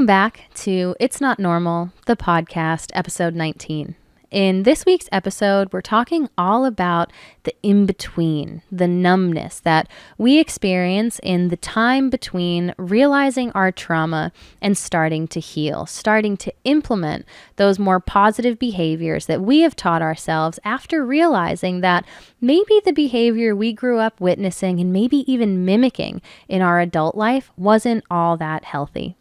Welcome back to It's Not Normal, the podcast, episode 19. In this week's episode, we're talking all about the in-between, the numbness that we experience in the time between realizing our trauma and starting to heal, starting to implement those more positive behaviors that we have taught ourselves after realizing that maybe the behavior we grew up witnessing and maybe even mimicking in our adult life wasn't all that healthy.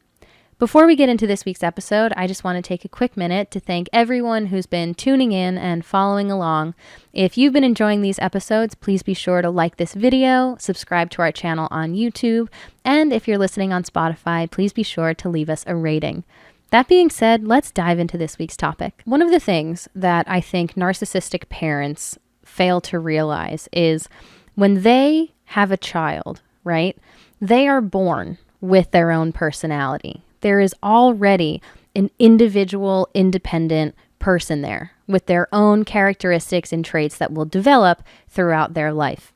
Before we get into this week's episode, I just want to take a quick minute to thank everyone who's been tuning in and following along. If you've been enjoying these episodes, please be sure to like this video, subscribe to our channel on YouTube, and if you're listening on Spotify, please be sure to leave us a rating. That being said, let's dive into this week's topic. One of the things that I think narcissistic parents fail to realize is when they have a child, right, they are born with their own personality. There is already an individual, independent person there with their own characteristics and traits that will develop throughout their life.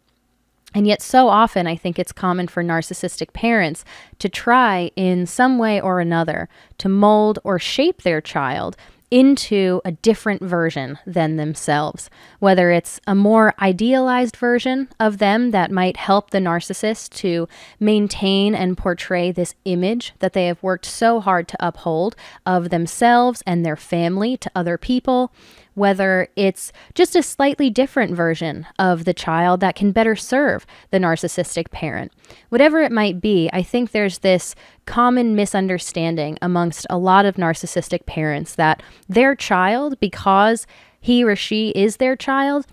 And yet so often, I think it's common for narcissistic parents to try in some way or another to mold or shape their child into a different version than themselves, whether it's a more idealized version of them that might help the narcissist to maintain and portray this image that they have worked so hard to uphold of themselves and their family to other people, whether it's just a slightly different version of the child that can better serve the narcissistic parent. Whatever it might be, I think there's this common misunderstanding amongst a lot of narcissistic parents that their child, because he or she is their child,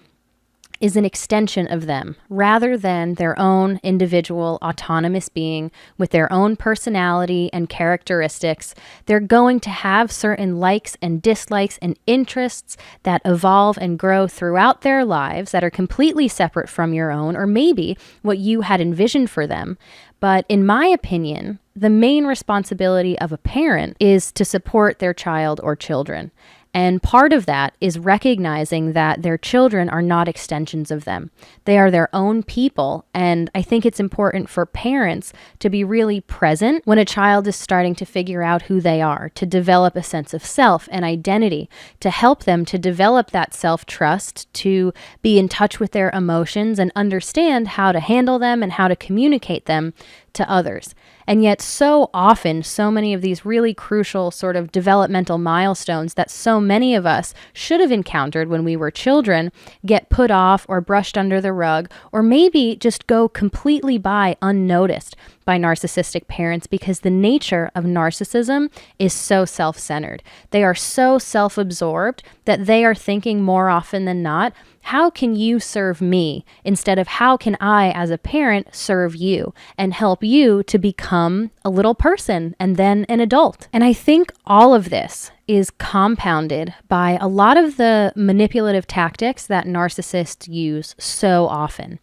is an extension of them rather than their own individual autonomous being with their own personality and characteristics. They're going to have certain likes and dislikes and interests that evolve and grow throughout their lives that are completely separate from your own, or maybe what you had envisioned for them. But in my opinion, the main responsibility of a parent is to support their child or children. And part of that is recognizing that their children are not extensions of them. They are their own people. And I think it's important for parents to be really present when a child is starting to figure out who they are, to develop a sense of self and identity, to help them to develop that self-trust, to be in touch with their emotions and understand how to handle them and how to communicate them to others. And yet so often, so many of these really crucial sort of developmental milestones that so many of us should have encountered when we were children get put off or brushed under the rug, or maybe just go completely by unnoticed by narcissistic parents because the nature of narcissism is so self-centered. They are so self-absorbed that they are thinking more often than not, how can you serve me instead of how can I as a parent serve you and help you to become a little person and then an adult? And I think all of this is compounded by a lot of the manipulative tactics that narcissists use so often.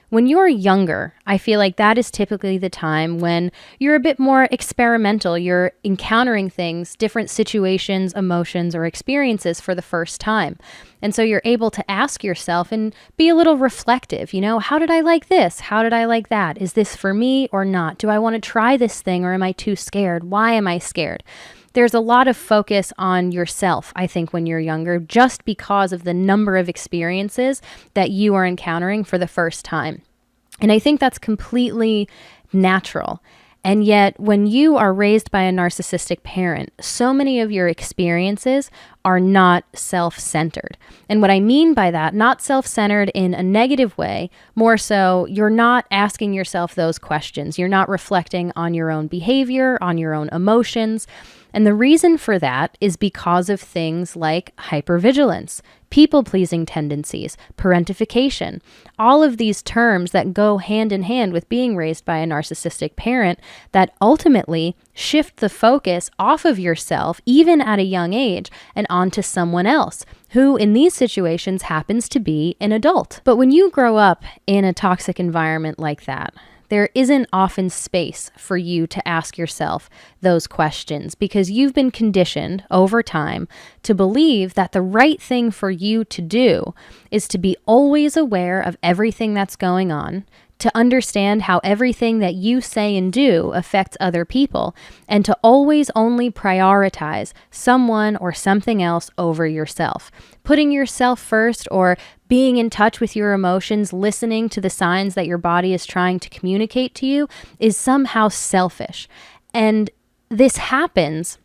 When you're younger, I feel like that is typically the time when you're a bit more experimental. You're encountering things, different situations, emotions, or experiences for the first time. And so you're able to ask yourself and be a little reflective. How did I like this? How did I like that? Is this for me or not? Do I want to try this thing or am I too scared? Why am I scared? There's a lot of focus on yourself, I think, when you're younger, just because of the number of experiences that you are encountering for the first time. And I think that's completely natural. And yet, when you are raised by a narcissistic parent, so many of your experiences are not self-centered. And what I mean by that, not self-centered in a negative way, more so you're not asking yourself those questions. You're not reflecting on your own behavior, on your own emotions. And the reason for that is because of things like hypervigilance, people-pleasing tendencies, parentification, all of these terms that go hand in hand with being raised by a narcissistic parent that ultimately shift the focus off of yourself, even at a young age, and onto someone else, who in these situations happens to be an adult. But when you grow up in a toxic environment like that, there isn't often space for you to ask yourself those questions because you've been conditioned over time to believe that the right thing for you to do is to be always aware of everything that's going on, to understand how everything that you say and do affects other people, and to always only prioritize someone or something else over yourself. Putting yourself first, or being in touch with your emotions, listening to the signs that your body is trying to communicate to you, is somehow selfish. And this happens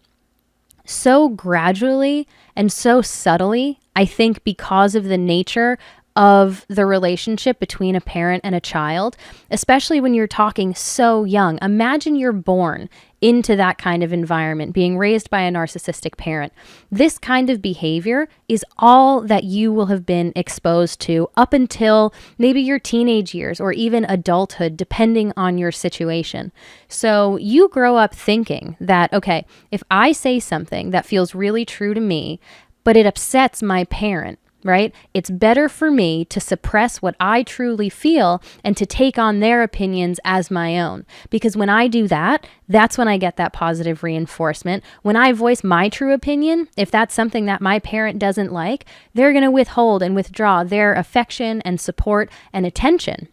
so gradually and so subtly, I think, because of the nature of the relationship between a parent and a child, especially when you're talking so young. Imagine you're born into that kind of environment, being raised by a narcissistic parent. This kind of behavior is all that you will have been exposed to up until maybe your teenage years or even adulthood, depending on your situation. So you grow up thinking that, okay, if I say something that feels really true to me, but it upsets my parent, right? It's better for me to suppress what I truly feel and to take on their opinions as my own. Because when I do that, that's when I get that positive reinforcement. When I voice my true opinion, if that's something that my parent doesn't like, they're going to withhold and withdraw their affection and support and attention.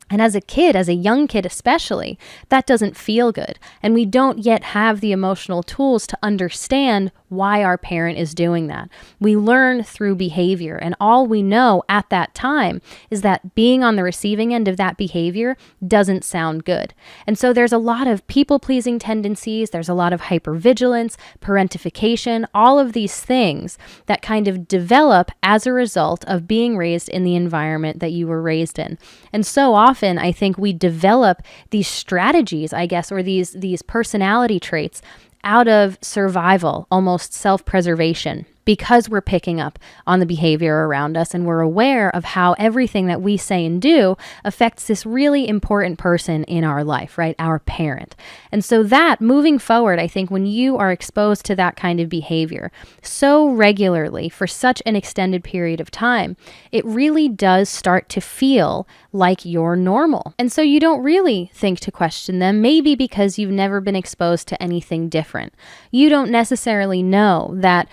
And as a kid, as a young kid especially, that doesn't feel good. And we don't yet have the emotional tools to understand why our parent is doing that. We learn through behavior, and all we know at that time is that being on the receiving end of that behavior doesn't sound good. And so there's a lot of people-pleasing tendencies, there's a lot of hypervigilance, parentification, all of these things that kind of develop as a result of being raised in the environment that you were raised in. And so often, I think we develop these strategies, I guess, or these personality traits out of survival, almost self-preservation, because we're picking up on the behavior around us and we're aware of how everything that we say and do affects this really important person in our life, right? Our parent. And so that, moving forward, I think when you are exposed to that kind of behavior so regularly for such an extended period of time, it really does start to feel like you're normal. And so you don't really think to question them, maybe because you've never been exposed to anything different. You don't necessarily know that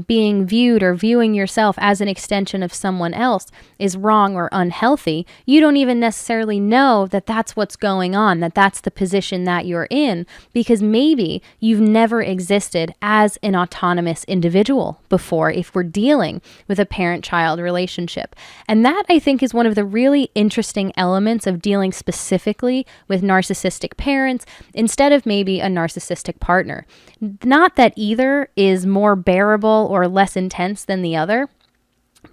being viewed or viewing yourself as an extension of someone else is wrong or unhealthy. You don't even necessarily know that that's what's going on, that that's the position that you're in, because maybe you've never existed as an autonomous individual before if we're dealing with a parent-child relationship. And that, I think, is one of the really interesting elements of dealing specifically with narcissistic parents instead of maybe a narcissistic partner. Not that either is more bearable or less intense than the other,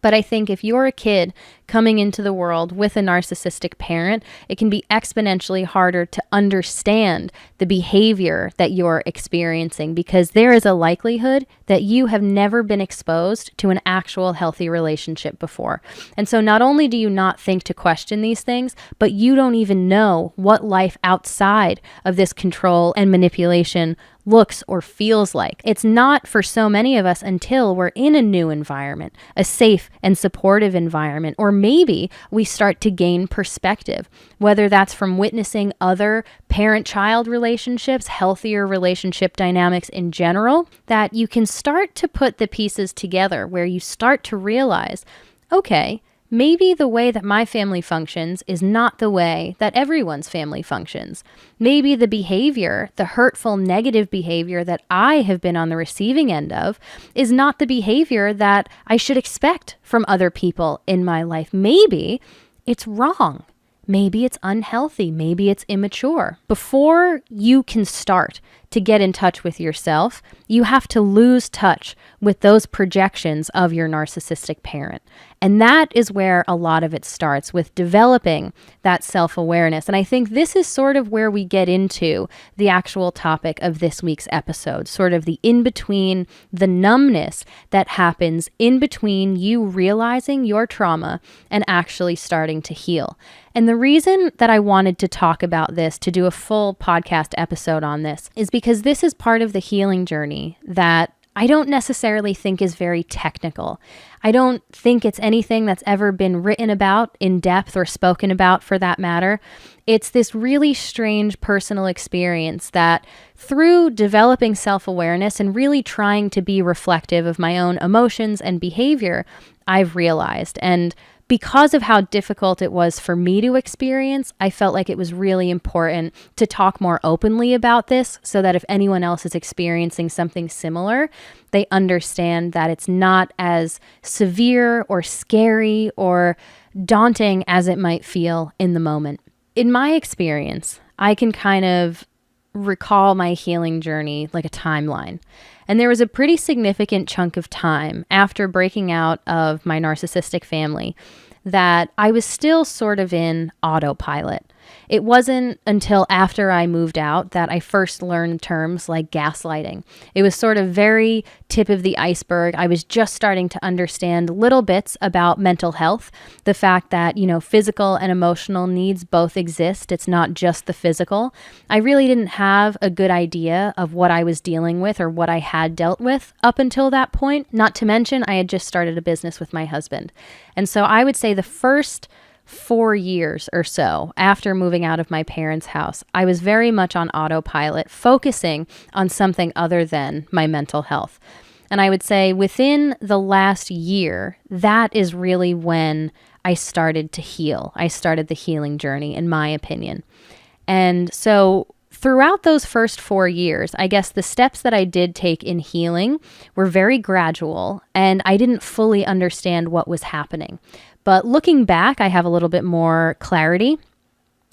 but I think if you're a kid coming into the world with a narcissistic parent, it can be exponentially harder to understand the behavior that you're experiencing, because there is a likelihood that you have never been exposed to an actual healthy relationship before. And so not only do you not think to question these things, but you don't even know what life outside of this control and manipulation looks or feels like. It's not for so many of us until we're in a new environment, a safe and supportive environment, or maybe we start to gain perspective, whether that's from witnessing other parent-child relationships, healthier relationship dynamics in general, that you can start to put the pieces together where you start to realize, okay, maybe the way that my family functions is not the way that everyone's family functions. Maybe the behavior, the hurtful, negative behavior that I have been on the receiving end of is not the behavior that I should expect from other people in my life. Maybe it's wrong. Maybe it's unhealthy. Maybe it's immature. Before you can start to get in touch with yourself, you have to lose touch with those projections of your narcissistic parent. And that is where a lot of it starts, with developing that self-awareness. And I think this is sort of where we get into the actual topic of this week's episode, sort of the in-between, the numbness that happens in between you realizing your trauma and actually starting to heal. And the reason that I wanted to talk about this, to do a full podcast episode on this, is because this is part of the healing journey that I don't necessarily think is very technical. I don't think it's anything that's ever been written about in depth or spoken about for that matter. It's this really strange personal experience that through developing self-awareness and really trying to be reflective of my own emotions and behavior, I've realized. And because of how difficult it was for me to experience, I felt like it was really important to talk more openly about this so that if anyone else is experiencing something similar, they understand that it's not as severe or scary or daunting as it might feel in the moment. In my experience, I can kind of recall my healing journey like a timeline. And there was a pretty significant chunk of time after breaking out of my narcissistic family that I was still sort of in autopilot. It wasn't until after I moved out that I first learned terms like gaslighting. It was sort of very tip of the iceberg. I was just starting to understand little bits about mental health, the fact that, physical and emotional needs both exist. It's not just the physical. I really didn't have a good idea of what I was dealing with or what I had dealt with up until that point. Not to mention, I had just started a business with my husband. And so I would say the first 4 years or so after moving out of my parents' house, I was very much on autopilot, focusing on something other than my mental health. And I would say within the last year, that is really when I started to heal. I started the healing journey, in my opinion. And so throughout those first 4 years, I guess the steps that I did take in healing were very gradual, and I didn't fully understand what was happening. But looking back, I have a little bit more clarity.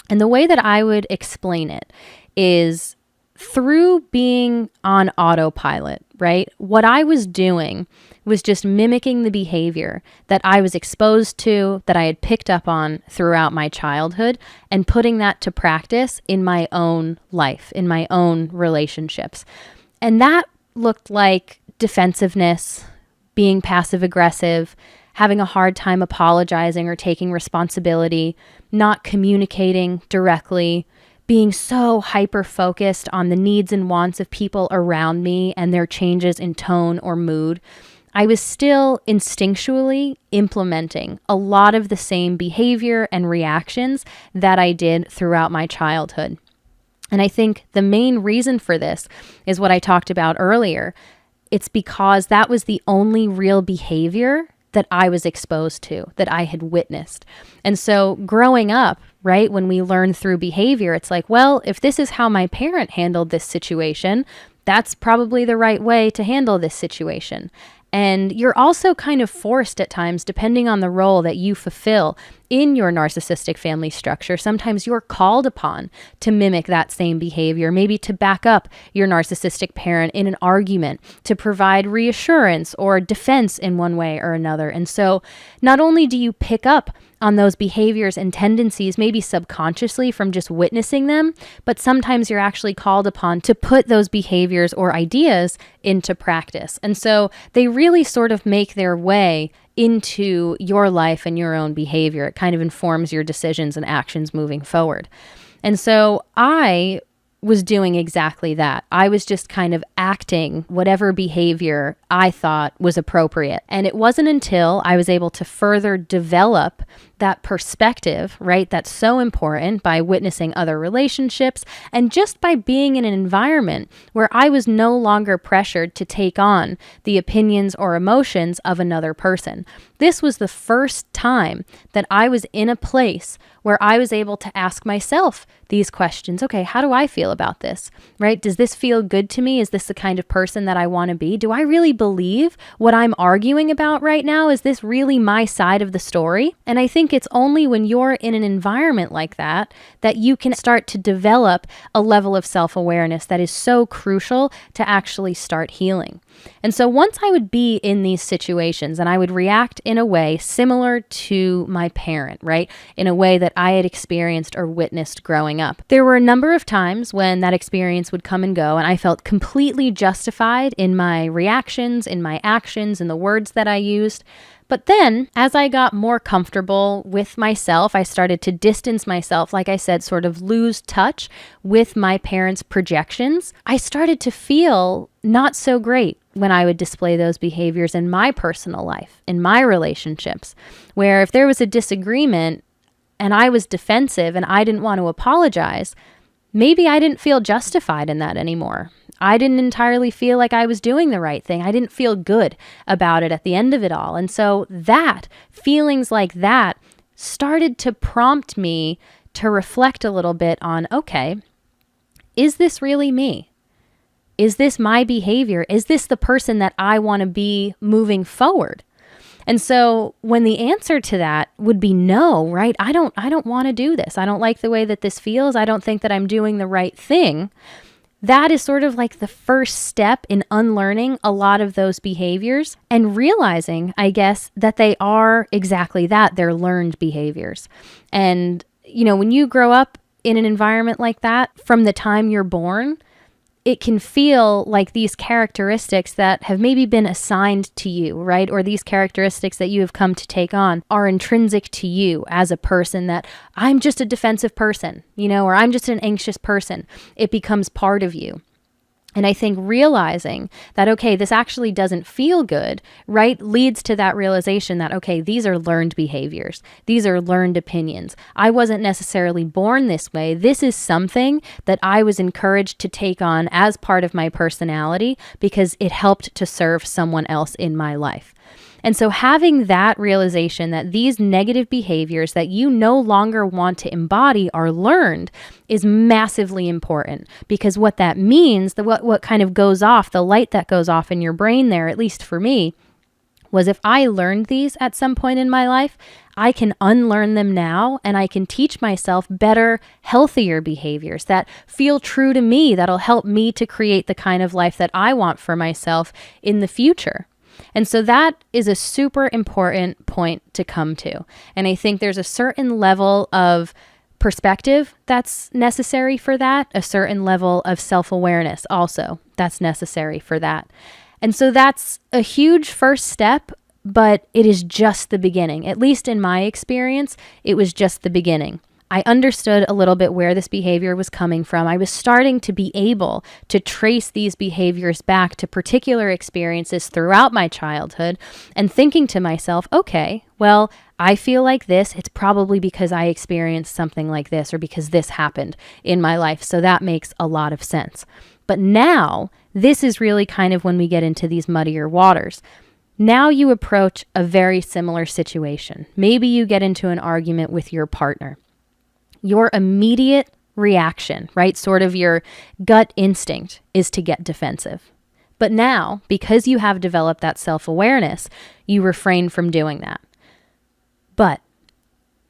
And the way that I would explain it is through being on autopilot, right? What I was doing was just mimicking the behavior that I was exposed to, that I had picked up on throughout my childhood, and putting that to practice in my own life, in my own relationships. And that looked like defensiveness, being passive aggressive, having a hard time apologizing or taking responsibility, not communicating directly, being so hyper-focused on the needs and wants of people around me and their changes in tone or mood. I was still instinctually implementing a lot of the same behavior and reactions that I did throughout my childhood. And I think the main reason for this is what I talked about earlier. It's because that was the only real behavior that I was exposed to, that I had witnessed. And so growing up, right, when we learn through behavior, it's like, well, if this is how my parent handled this situation, that's probably the right way to handle this situation. And you're also kind of forced at times, depending on the role that you fulfill in your narcissistic family structure. Sometimes you're called upon to mimic that same behavior, maybe to back up your narcissistic parent in an argument, to provide reassurance or defense in one way or another. And so not only do you pick up on those behaviors and tendencies, maybe subconsciously from just witnessing them, but sometimes you're actually called upon to put those behaviors or ideas into practice. And so they really sort of make their way into your life and your own behavior. It kind of informs your decisions and actions moving forward. And so I was doing exactly that. I was just kind of acting whatever behavior I thought was appropriate. And it wasn't until I was able to further develop that perspective, right, that's so important by witnessing other relationships and just by being in an environment where I was no longer pressured to take on the opinions or emotions of another person. This was the first time that I was in a place where I was able to ask myself these questions. Okay, how do I feel about this, right? Does this feel good to me? Is this the kind of person that I want to be? Do I really believe what I'm arguing about right now? Is this really my side of the story? And I think it's only when you're in an environment like that that you can start to develop a level of self-awareness that is so crucial to actually start healing. And so once I would be in these situations and I would react in a way similar to my parent, right? In a way that I had experienced or witnessed growing up. There were a number of times when that experience would come and go and I felt completely justified in my reactions, in my actions, in the words that I used. But then as I got more comfortable with myself, I started to distance myself, like I said, sort of lose touch with my parents' projections. I started to feel not so great when I would display those behaviors in my personal life, in my relationships, where if there was a disagreement and I was defensive and I didn't want to apologize, maybe I didn't feel justified in that anymore. I didn't entirely feel like I was doing the right thing. I didn't feel good about it at the end of it all. And so feelings like that started to prompt me to reflect a little bit on, okay, is this really me? Is this my behavior? Is this the person that I want to be moving forward? And so when the answer to that would be no, right? I don't want to do this. I don't like the way that this feels. I don't think that I'm doing the right thing. That is sort of like the first step in unlearning a lot of those behaviors and realizing, I guess, that they are exactly that. They're learned behaviors. And, when you grow up in an environment like that, from the time you're born, it can feel like these characteristics that have maybe been assigned to you, right? Or these characteristics that you have come to take on are intrinsic to you as a person, that I'm just a defensive person, or I'm just an anxious person. It becomes part of you. And I think realizing that, okay, this actually doesn't feel good, right, leads to that realization that, okay, these are learned behaviors. These are learned opinions. I wasn't necessarily born this way. This is something that I was encouraged to take on as part of my personality because it helped to serve someone else in my life. And so having that realization that these negative behaviors that you no longer want to embody are learned is massively important, because what that means, what kind of goes off, the light that goes off in your brain there, at least for me, was if I learned these at some point in my life, I can unlearn them now, and I can teach myself better, healthier behaviors that feel true to me, that'll help me to create the kind of life that I want for myself in the future. And so that is a super important point to come to. And I think there's a certain level of perspective that's necessary for that, a certain level of self-awareness also that's necessary for that. And so that's a huge first step, but it is just the beginning. At least in my experience, it was just the beginning. I understood a little bit where this behavior was coming from. I was starting to be able to trace these behaviors back to particular experiences throughout my childhood and thinking to myself, okay, well, I feel like this. It's probably because I experienced something like this or because this happened in my life. So that makes a lot of sense. But now, this is really kind of when we get into these muddier waters. Now you approach a very similar situation. Maybe you get into an argument with your partner. Your immediate reaction, right, sort of your gut instinct, is to get defensive. But now, because you have developed that self-awareness, you refrain from doing that. But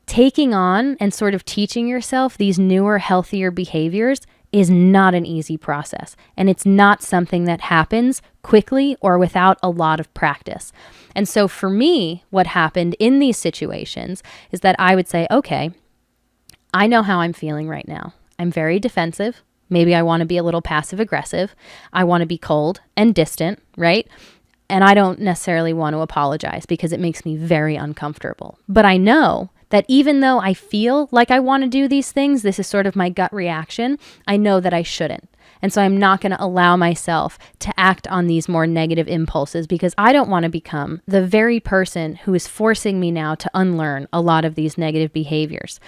taking on and sort of teaching yourself these newer, healthier behaviors is not an easy process. And it's not something that happens quickly or without a lot of practice. And so for me, what happened in these situations is that I would say, okay, I know how I'm feeling right now. I'm very defensive. Maybe I want to be a little passive aggressive. I want to be cold and distant, right? And I don't necessarily want to apologize because it makes me very uncomfortable. But I know that even though I feel like I want to do these things, this is sort of my gut reaction, I know that I shouldn't. And so I'm not going to allow myself to act on these more negative impulses because I don't want to become the very person who is forcing me now to unlearn a lot of these negative behaviors.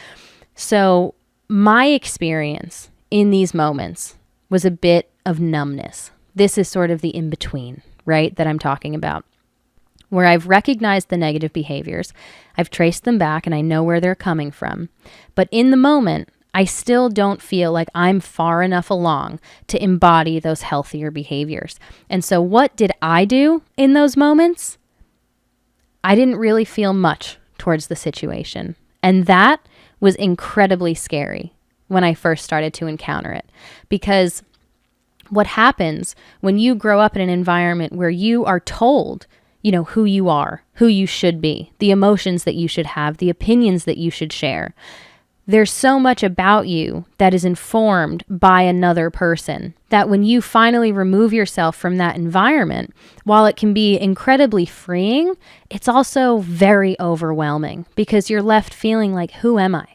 So my experience in these moments was a bit of numbness. This is sort of the in-between, right, that I'm talking about, where I've recognized the negative behaviors, I've traced them back, and I know where they're coming from. But in the moment, I still don't feel like I'm far enough along to embody those healthier behaviors. And so what did I do in those moments? I didn't really feel much towards the situation. And that was incredibly scary when I first started to encounter it. Because what happens when you grow up in an environment where you are told, who you are, who you should be, the emotions that you should have, the opinions that you should share, There's so much about you that is informed by another person that when you finally remove yourself from that environment, while it can be incredibly freeing, it's also very overwhelming because you're left feeling like, who am I?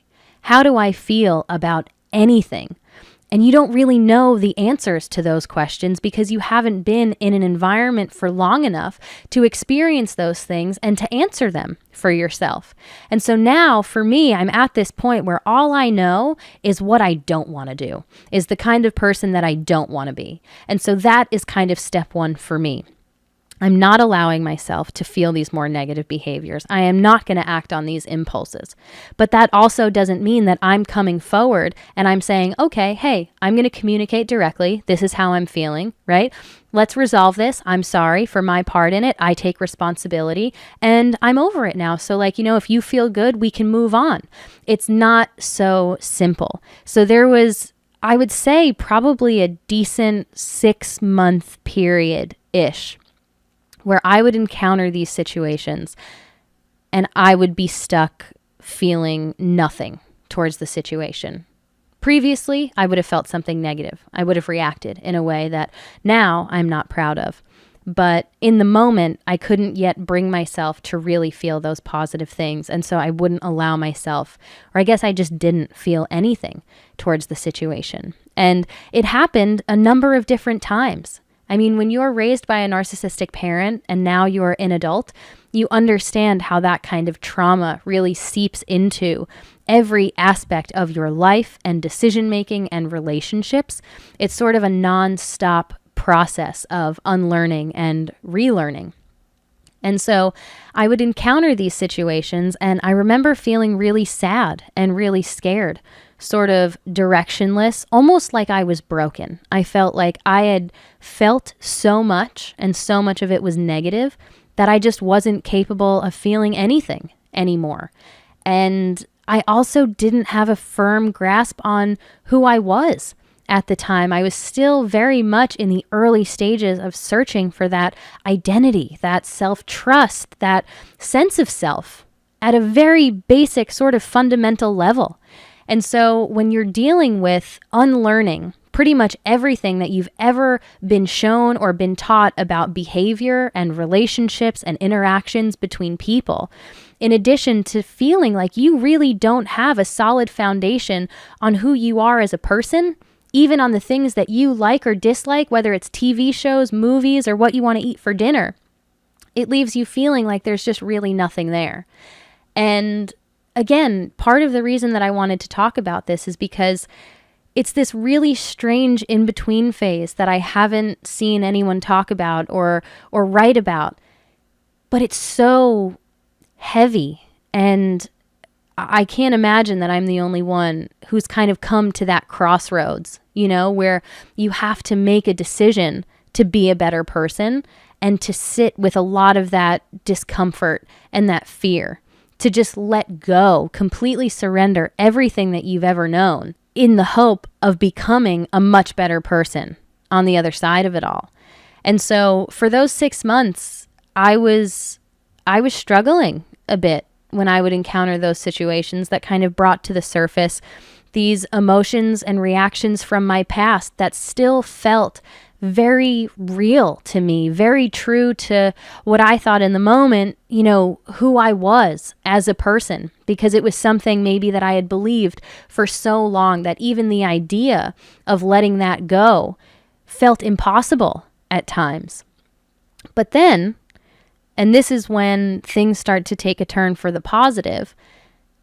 How do I feel about anything? And you don't really know the answers to those questions because you haven't been in an environment for long enough to experience those things and to answer them for yourself. And so now for me, I'm at this point where all I know is what I don't want to do, is the kind of person that I don't want to be. And so that is kind of step one for me. I'm not allowing myself to feel these more negative behaviors. I am not going to act on these impulses. But that also doesn't mean that I'm coming forward and I'm saying, okay, hey, I'm going to communicate directly. This is how I'm feeling, right? Let's resolve this. I'm sorry for my part in it. I take responsibility and I'm over it now. So if you feel good, we can move on. It's not so simple. So there was, I would say, probably a decent 6-month period-ish where I would encounter these situations and I would be stuck feeling nothing towards the situation. Previously, I would have felt something negative. I would have reacted in a way that now I'm not proud of. But in the moment, I couldn't yet bring myself to really feel those positive things. And so I wouldn't allow myself, or I guess I just didn't feel anything towards the situation. And it happened a number of different times. I mean, when you're raised by a narcissistic parent and now you're an adult, you understand how that kind of trauma really seeps into every aspect of your life and decision-making and relationships. It's sort of a non-stop process of unlearning and relearning. And so I would encounter these situations and I remember feeling really sad and really scared, sort of directionless, almost like I was broken. I felt like I had felt so much and so much of it was negative that I just wasn't capable of feeling anything anymore. And I also didn't have a firm grasp on who I was at the time. I was still very much in the early stages of searching for that identity, that self-trust, that sense of self at a very basic sort of fundamental level. And so when you're dealing with unlearning pretty much everything that you've ever been shown or been taught about behavior and relationships and interactions between people, in addition to feeling like you really don't have a solid foundation on who you are as a person, even on the things that you like or dislike, whether it's TV shows, movies, or what you want to eat for dinner, it leaves you feeling like there's just really nothing there. And again, part of the reason that I wanted to talk about this is because it's this really strange in-between phase that I haven't seen anyone talk about or write about. But it's so heavy, and I can't imagine that I'm the only one who's kind of come to that crossroads, where you have to make a decision to be a better person and to sit with a lot of that discomfort and that fear, to just let go, completely surrender everything that you've ever known in the hope of becoming a much better person on the other side of it all. And so for those 6 months, I was struggling a bit when I would encounter those situations that kind of brought to the surface these emotions and reactions from my past that still felt very real to me, very true to what I thought in the moment, who I was as a person, because it was something maybe that I had believed for so long that even the idea of letting that go felt impossible at times. But then, and this is when things start to take a turn for the positive,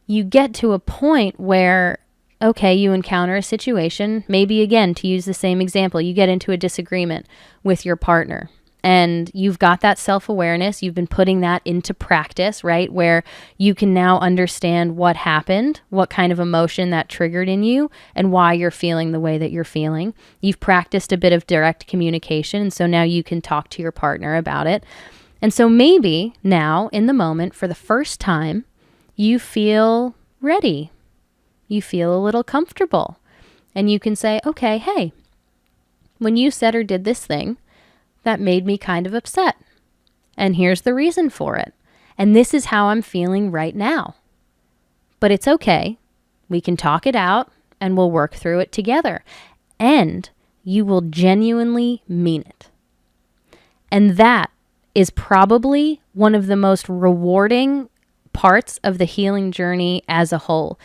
you get to a point where okay, you encounter a situation, maybe again, to use the same example, you get into a disagreement with your partner and you've got that self-awareness, you've been putting that into practice, right? Where you can now understand what happened, what kind of emotion that triggered in you and why you're feeling the way that you're feeling. You've practiced a bit of direct communication, and so now you can talk to your partner about it. And so maybe now in the moment, for the first time, you feel ready. You feel a little comfortable and you can say, okay, hey, when you said or did this thing, that made me kind of upset. And here's the reason for it. And this is how I'm feeling right now. But it's okay. We can talk it out and we'll work through it together. And you will genuinely mean it. And that is probably one of the most rewarding parts of the healing journey as a whole,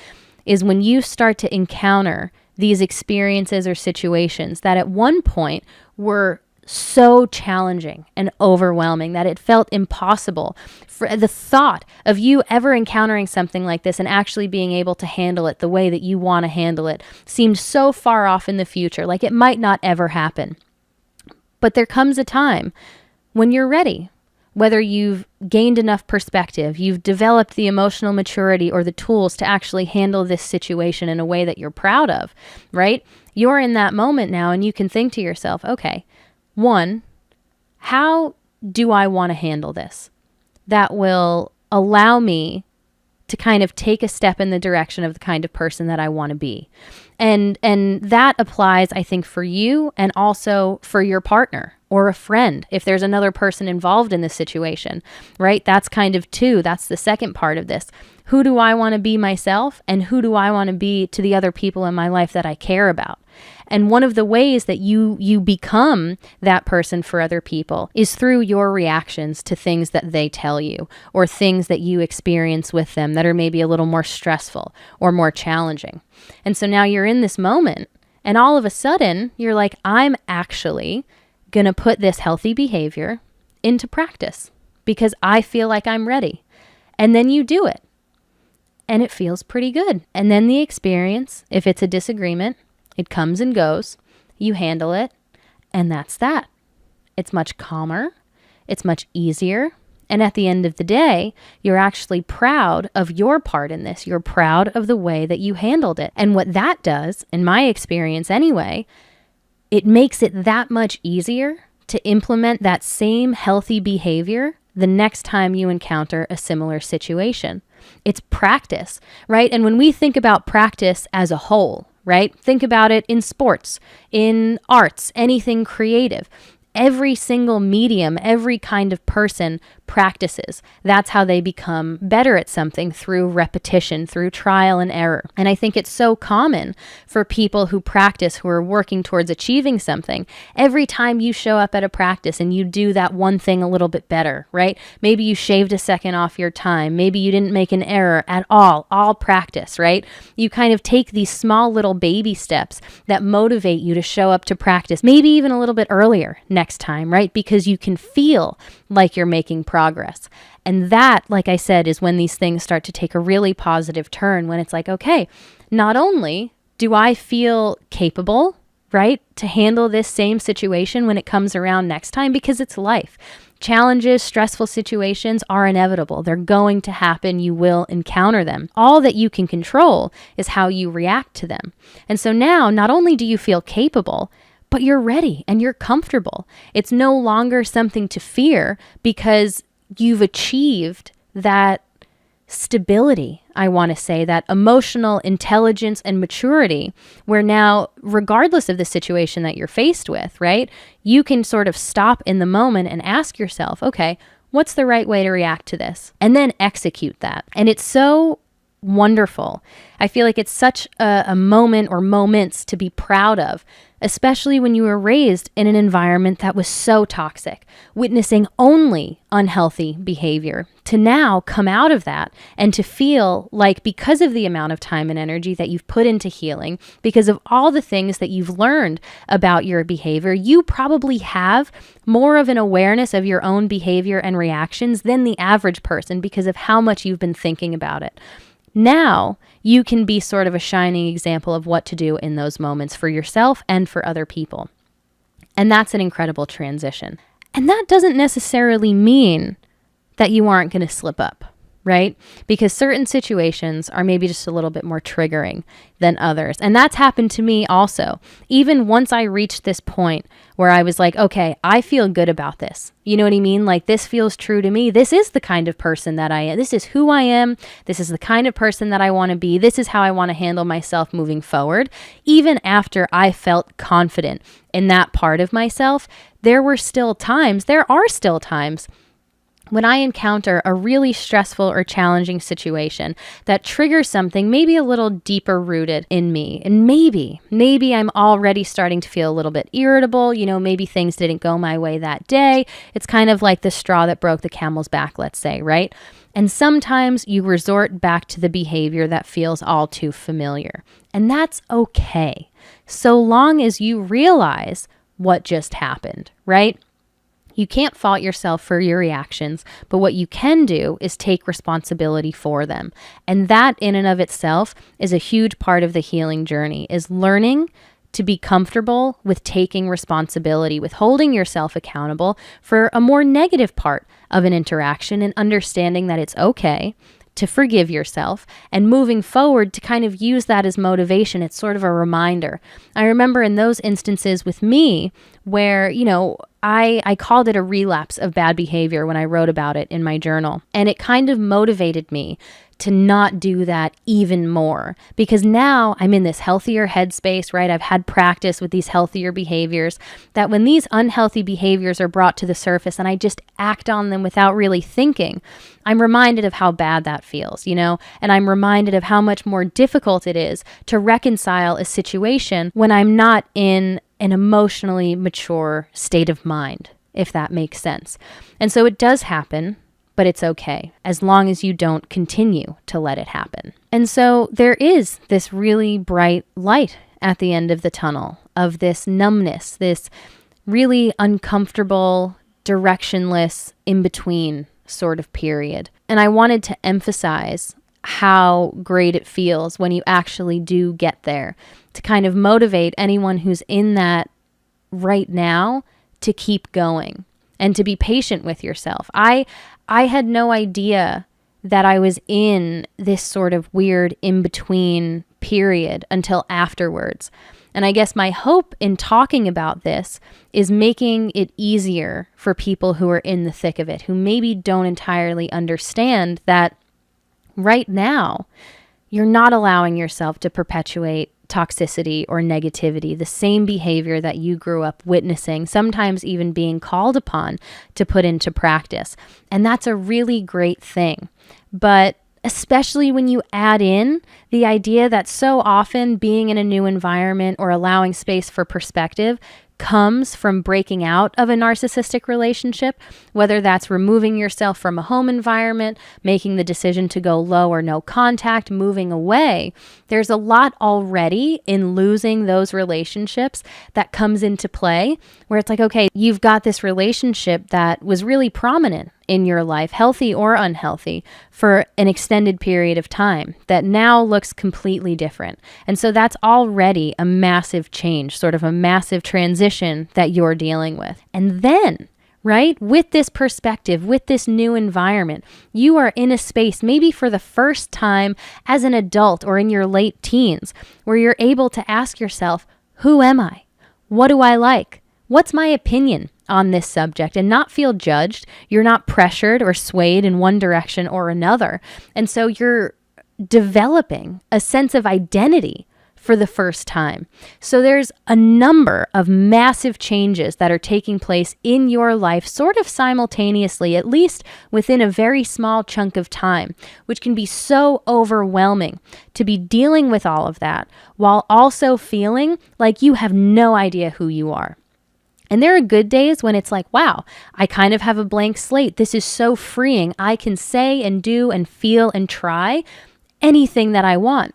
is when you start to encounter these experiences or situations that at one point were so challenging and overwhelming that it felt impossible. For the thought of you ever encountering something like this and actually being able to handle it the way that you want to handle it seemed so far off in the future, like it might not ever happen. But there comes a time when you're ready, whether you've gained enough perspective, you've developed the emotional maturity or the tools to actually handle this situation in a way that you're proud of, right? You're in that moment now and you can think to yourself, okay, one, how do I want to handle this? That will allow me to kind of take a step in the direction of the kind of person that I want to be. And that applies, I think, for you and also for your partner or a friend, if there's another person involved in this situation, right? That's kind of two. That's the second part of this. Who do I want to be myself, and who do I want to be to the other people in my life that I care about? And one of the ways that you become that person for other people is through your reactions to things that they tell you or things that you experience with them that are maybe a little more stressful or more challenging. And so now you're in this moment and all of a sudden you're like, I'm actually going to put this healthy behavior into practice because I feel like I'm ready. And then you do it and it feels pretty good. And then the experience, if it's a disagreement, it comes and goes, you handle it, and that's that. It's much calmer, it's much easier, and at the end of the day, you're actually proud of your part in this. You're proud of the way that you handled it. And what that does, in my experience anyway, it makes it that much easier to implement that same healthy behavior the next time you encounter a similar situation. It's practice, right? And when we think about practice as a whole, right? Think about it in sports, in arts, anything creative. Every single medium, every kind of person practices. That's how they become better at something, through repetition, through trial and error. And I think it's so common for people who practice, who are working towards achieving something. Every time you show up at a practice and you do that one thing a little bit better, right? Maybe you shaved a second off your time. Maybe you didn't make an error at all practice, right? You kind of take these small little baby steps that motivate you to show up to practice, maybe even a little bit earlier next time, right? Because you can feel like you're making progress. And that, like I said, is when these things start to take a really positive turn, when it's like, okay, not only do I feel capable, right, to handle this same situation when it comes around next time, because it's life. Challenges, stressful situations are inevitable. They're going to happen. You will encounter them. All that you can control is how you react to them. And so now, not only do you feel capable, but you're ready and you're comfortable. It's no longer something to fear because you've achieved that stability, I want to say, that emotional intelligence and maturity, where now, regardless of the situation that you're faced with, right, you can sort of stop in the moment and ask yourself, okay, what's the right way to react to this? And then execute that. And it's so wonderful. I feel like it's such a moment or moments to be proud of, especially when you were raised in an environment that was so toxic, witnessing only unhealthy behavior, to now come out of that and to feel like, because of the amount of time and energy that you've put into healing, because of all the things that you've learned about your behavior, you probably have more of an awareness of your own behavior and reactions than the average person because of how much you've been thinking about it. Now you can be sort of a shining example of what to do in those moments for yourself and for other people. And that's an incredible transition. And that doesn't necessarily mean that you aren't going to slip up, right? Because certain situations are maybe just a little bit more triggering than others. And that's happened to me also. Even once I reached this point where I was like, okay, I feel good about this. You know what I mean? Like, this feels true to me. This is the kind of person that I am. This is who I am. This is the kind of person that I want to be. This is how I want to handle myself moving forward. Even after I felt confident in that part of myself, there are still times when I encounter a really stressful or challenging situation that triggers something maybe a little deeper rooted in me, and maybe I'm already starting to feel a little bit irritable, maybe things didn't go my way that day. It's kind of like the straw that broke the camel's back, let's say, right? And sometimes you resort back to the behavior that feels all too familiar. And that's okay, so long as you realize what just happened, right? You can't fault yourself for your reactions, but what you can do is take responsibility for them. And that in and of itself is a huge part of the healing journey, is learning to be comfortable with taking responsibility, with holding yourself accountable for a more negative part of an interaction, and understanding that it's okay to forgive yourself and moving forward to kind of use that as motivation. It's sort of a reminder. I remember in those instances with me where, I called it a relapse of bad behavior when I wrote about it in my journal. And it kind of motivated me to not do that even more, because now I'm in this healthier headspace, right? I've had practice with these healthier behaviors, that when these unhealthy behaviors are brought to the surface and I just act on them without really thinking, I'm reminded of how bad that feels, and I'm reminded of how much more difficult it is to reconcile a situation when I'm not in an emotionally mature state of mind, if that makes sense. And so it does happen, but it's okay, as long as you don't continue to let it happen. And so there is this really bright light at the end of the tunnel of this numbness, this really uncomfortable, directionless, in-between sort of period. And I wanted to emphasize how great it feels when you actually do get there, to kind of motivate anyone who's in that right now to keep going and to be patient with yourself. I had no idea that I was in this sort of weird in-between period until afterwards. And I guess my hope in talking about this is making it easier for people who are in the thick of it, who maybe don't entirely understand that right now you're not allowing yourself to perpetuate toxicity or negativity, the same behavior that you grew up witnessing, sometimes even being called upon to put into practice. And that's a really great thing. But especially when you add in the idea that so often being in a new environment or allowing space for perspective comes from breaking out of a narcissistic relationship, whether that's removing yourself from a home environment, making the decision to go low or no contact, moving away. There's a lot already in losing those relationships that comes into play, where it's like, okay, you've got this relationship that was really prominent in your life, healthy or unhealthy, for an extended period of time that now looks completely different. And so that's already a massive change, sort of a massive transition that you're dealing with. And then, right, with this perspective, with this new environment, you are in a space, maybe for the first time as an adult or in your late teens, where you're able to ask yourself, who am I? What do I like? What's my opinion on this subject? And not feel judged. You're not pressured or swayed in one direction or another. And so you're developing a sense of identity for the first time. So there's a number of massive changes that are taking place in your life sort of simultaneously, at least within a very small chunk of time, which can be so overwhelming to be dealing with all of that while also feeling like you have no idea who you are. And there are good days when it's like, wow, I kind of have a blank slate. This is so freeing. I can say and do and feel and try anything that I want.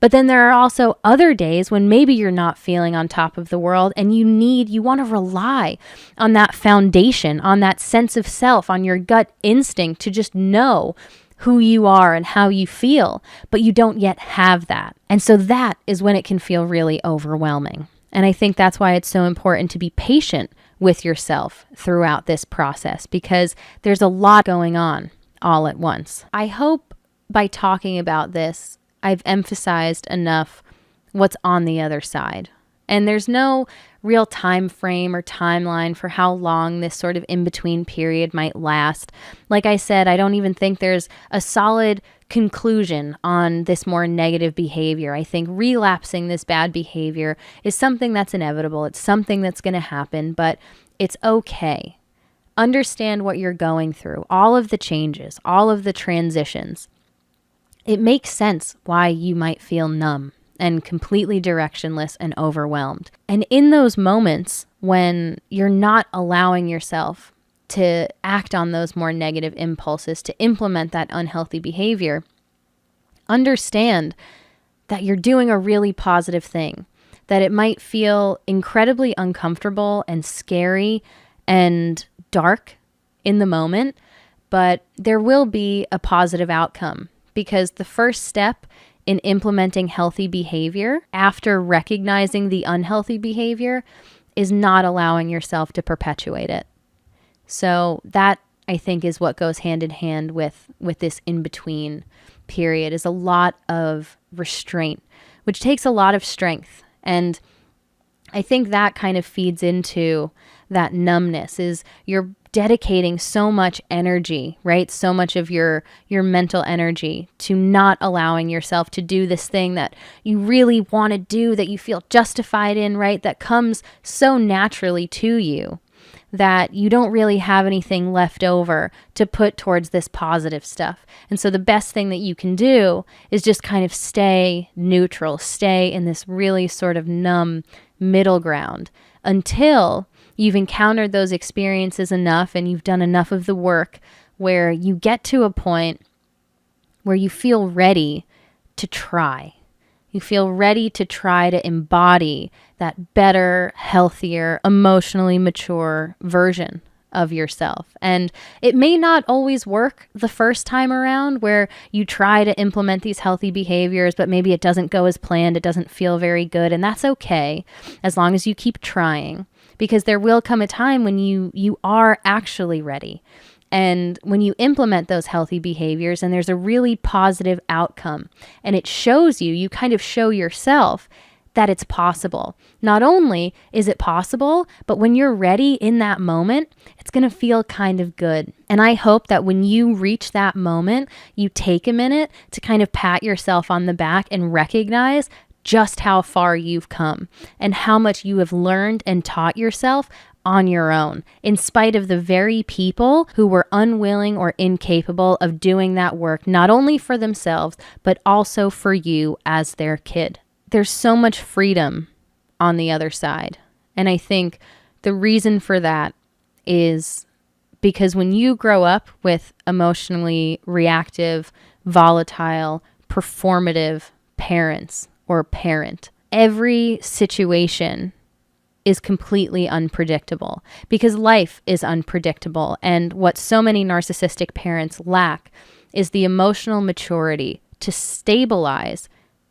But then there are also other days when maybe you're not feeling on top of the world and you want to rely on that foundation, on that sense of self, on your gut instinct to just know who you are and how you feel, but you don't yet have that. And so that is when it can feel really overwhelming. And I think that's why it's so important to be patient with yourself throughout this process, because there's a lot going on all at once. I hope by talking about this, I've emphasized enough what's on the other side. And there's no real time frame or timeline for how long this sort of in-between period might last. Like I said, I don't even think there's a solid conclusion on this more negative behavior. I think relapsing this bad behavior is something that's inevitable. It's something that's going to happen, but it's okay. understand what you're going through, all of the changes, all of the transitions. It makes sense why you might feel numb and completely directionless and overwhelmed. And in those moments when you're not allowing yourself to act on those more negative impulses, to implement that unhealthy behavior, understand that you're doing a really positive thing, that it might feel incredibly uncomfortable and scary and dark in the moment, but there will be a positive outcome, because the first step in implementing healthy behavior after recognizing the unhealthy behavior is not allowing yourself to perpetuate it. So that, I think, is what goes hand in hand with this in-between period, is a lot of restraint, which takes a lot of strength. And I think that kind of feeds into that numbness, is you're dedicating so much energy, right? So much of your mental energy to not allowing yourself to do this thing that you really want to do, that you feel justified in, right? That comes so naturally to you that you don't really have anything left over to put towards this positive stuff. And so the best thing that you can do is just kind of stay neutral, stay in this really sort of numb middle ground until you've encountered those experiences enough and you've done enough of the work where you get to a point where you feel ready to try. You feel ready to try to embody that better, healthier, emotionally mature version of yourself. And it may not always work the first time around, where you try to implement these healthy behaviors, but maybe it doesn't go as planned. It doesn't feel very good. And that's okay, as long as you keep trying, because there will come a time when you are actually ready. And when you implement those healthy behaviors and there's a really positive outcome, and it shows you kind of show yourself that it's possible. Not only is it possible, but when you're ready in that moment, it's going to feel kind of good. And I hope that when you reach that moment, you take a minute to kind of pat yourself on the back and recognize just how far you've come and how much you have learned and taught yourself on your own, in spite of the very people who were unwilling or incapable of doing that work, not only for themselves, but also for you as their kid. There's so much freedom on the other side. And I think the reason for that is because when you grow up with emotionally reactive, volatile, performative parents or parent, every situation is completely unpredictable, because life is unpredictable. And what so many narcissistic parents lack is the emotional maturity to stabilize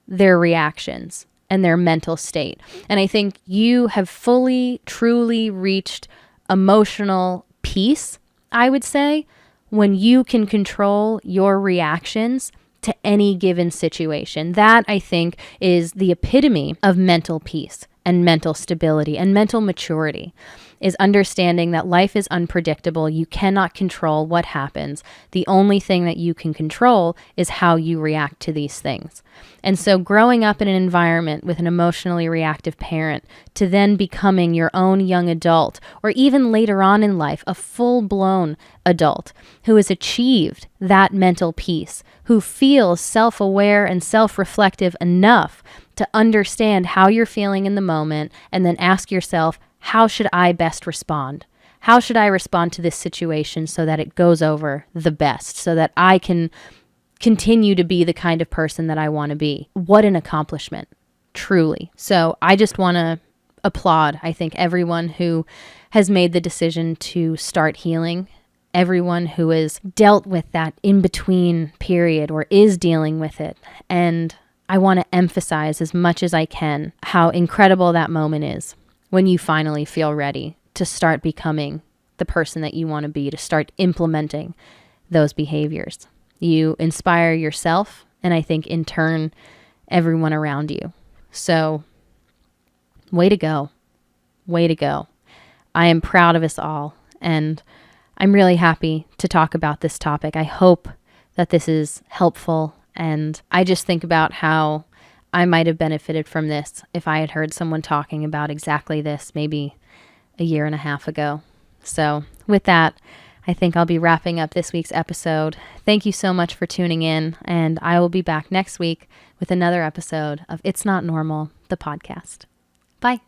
their reactions and their mental state. And I think you have fully, truly reached emotional peace, I would say, when you can control your reactions to any given situation. That, I think, is the epitome of mental peace and mental stability and mental maturity, is understanding that life is unpredictable. You cannot control what happens. The only thing that you can control is how you react to these things. And so growing up in an environment with an emotionally reactive parent, to then becoming your own young adult, or even later on in life, a full-blown adult who has achieved that mental peace, who feels self-aware and self-reflective enough to understand how you're feeling in the moment, and then ask yourself, how should I best respond? How should I respond to this situation so that it goes over the best, so that I can continue to be the kind of person that I want to be? What an accomplishment, truly. So I just want to applaud, I think, everyone who has made the decision to start healing, everyone who has dealt with that in-between period or is dealing with it. And I want to emphasize as much as I can how incredible that moment is when you finally feel ready to start becoming the person that you want to be, to start implementing those behaviors. You inspire yourself, and I think in turn, everyone around you. So, way to go. Way to go. I am proud of us all, and I'm really happy to talk about this topic. I hope that this is helpful, and I just think about how I might have benefited from this if I had heard someone talking about exactly this maybe a year and a half ago. So With that, I think I'll be wrapping up this week's episode. Thank you so much for tuning in, and I will be back next week with another episode of It's Not Normal, the podcast. Bye.